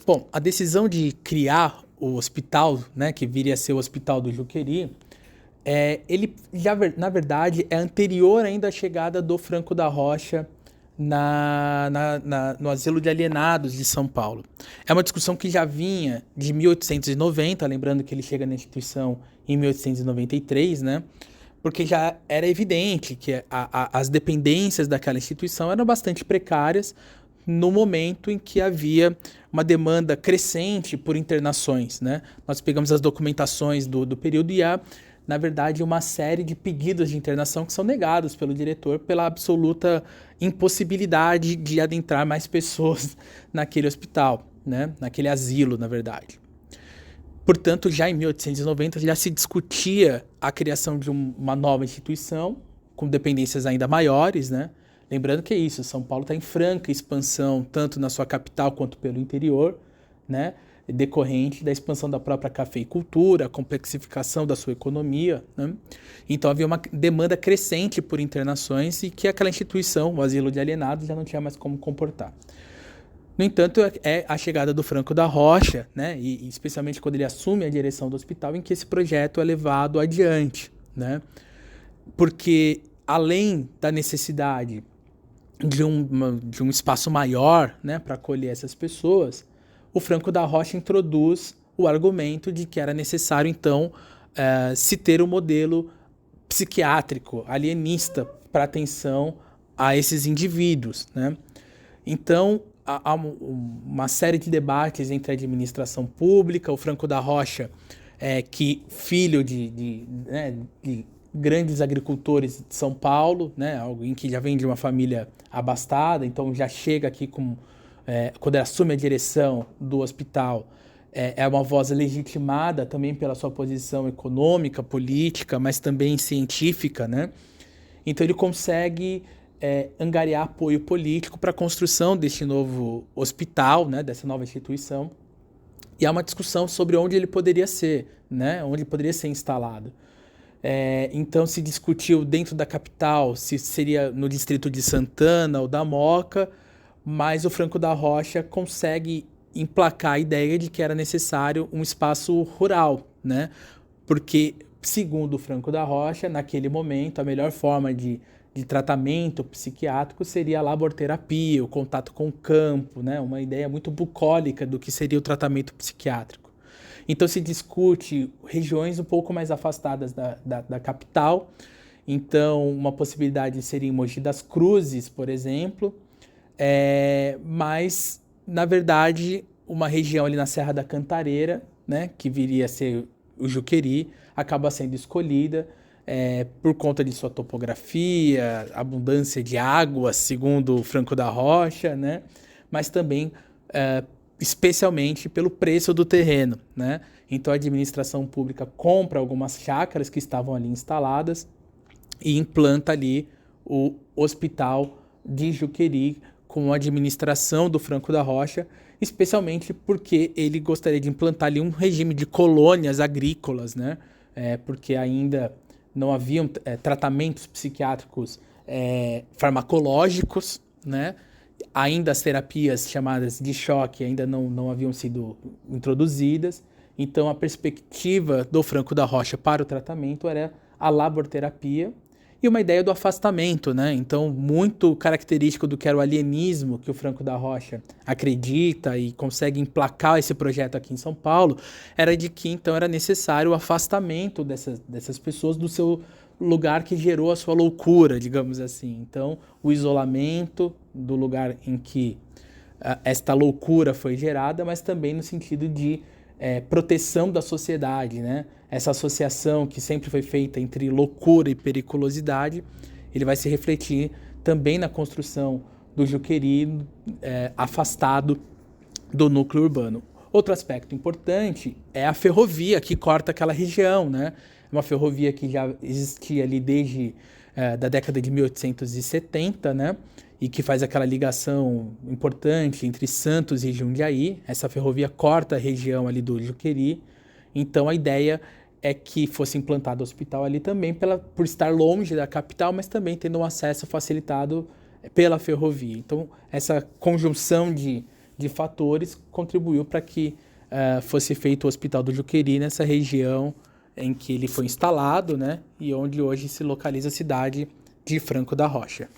Bom, a decisão de criar o hospital, né, que viria a ser o Hospital do Juqueri, ele já, na verdade, é anterior ainda à chegada do Franco da Rocha no Asilo de Alienados de São Paulo. É uma discussão que já vinha de 1890, lembrando que ele chega na instituição em 1893, né? Porque já era evidente que as dependências daquela instituição eram bastante precárias no momento em que havia uma demanda crescente por internações, né? Nós pegamos as documentações do período e há, na verdade, uma série de pedidos de internação que são negados pelo diretor pela absoluta impossibilidade de adentrar mais pessoas naquele hospital, né? Naquele asilo, na verdade. Portanto, já em 1890 já se discutia a criação de uma nova instituição, com dependências ainda maiores, né? Lembrando que é isso, São Paulo está em franca expansão, tanto na sua capital quanto pelo interior, né? Decorrente da expansão da própria cafeicultura, a complexificação da sua economia, né? Então havia uma demanda crescente por internações e que aquela instituição, o Asilo de Alienados, já não tinha mais como comportar. No entanto, é a chegada do Franco da Rocha, né, e especialmente quando ele assume a direção do hospital, em que esse projeto é levado adiante, né? Porque além da necessidade de um espaço maior, né, para acolher essas pessoas, o Franco da Rocha introduz o argumento de que era necessário, então, se ter um modelo psiquiátrico, alienista, para atenção a esses indivíduos, né? Então, há uma série de debates entre a administração pública, o Franco da Rocha, que filho de grandes agricultores de São Paulo, né, alguém que já vem de uma família abastada, então já chega aqui quando ele assume a direção do hospital, é uma voz legitimada também pela sua posição econômica, política, mas também científica, né? Então ele consegue angariar apoio político para a construção deste novo hospital, né, dessa nova instituição. E há uma discussão sobre onde ele poderia ser, né, onde ele poderia ser instalado. Então se discutiu dentro da capital se seria no distrito de Santana ou da Moca, mas o Franco da Rocha consegue emplacar a ideia de que era necessário um espaço rural, né? Porque, segundo o Franco da Rocha, naquele momento, a melhor forma de tratamento psiquiátrico seria a laborterapia, o contato com o campo, né? Uma ideia muito bucólica do que seria o tratamento psiquiátrico. Então se discute regiões um pouco mais afastadas da capital. Então uma possibilidade seria em Mogi das Cruzes, por exemplo, mas na verdade uma região ali na Serra da Cantareira, né, que viria a ser o Juqueri, acaba sendo escolhida por conta de sua topografia, abundância de água, segundo o Franco da Rocha, né, mas também especialmente pelo preço do terreno, né? Então a administração pública compra algumas chácaras que estavam ali instaladas e implanta ali o hospital de Juqueri com a administração do Franco da Rocha, especialmente porque ele gostaria de implantar ali um regime de colônias agrícolas, né? Porque ainda não haviam tratamentos psiquiátricos farmacológicos, né? Ainda as terapias chamadas de choque ainda não haviam sido introduzidas. Então a perspectiva do Franco da Rocha para o tratamento era a laborterapia e uma ideia do afastamento, né? Então muito característico do que era o alienismo que o Franco da Rocha acredita e consegue emplacar esse projeto aqui em São Paulo, era de que então era necessário o afastamento dessas pessoas do seu lugar que gerou a sua loucura, digamos assim. Então o isolamento do lugar em que esta loucura foi gerada, mas também no sentido de proteção da sociedade, né? Essa associação que sempre foi feita entre loucura e periculosidade, ele vai se refletir também na construção do Juqueri, afastado do núcleo urbano. Outro aspecto importante é a ferrovia que corta aquela região, né? Uma ferrovia que já existia ali desde da década de 1870, né? E que faz aquela ligação importante entre Santos e Jundiaí. Essa ferrovia corta a região ali do Juqueri. Então a ideia é que fosse implantado o hospital ali também por estar longe da capital, mas também tendo um acesso facilitado pela ferrovia. Então essa conjunção de de fatores contribuiu para que fosse feito o Hospital do Juqueri nessa região em que ele foi instalado, né, e onde hoje se localiza a cidade de Franco da Rocha.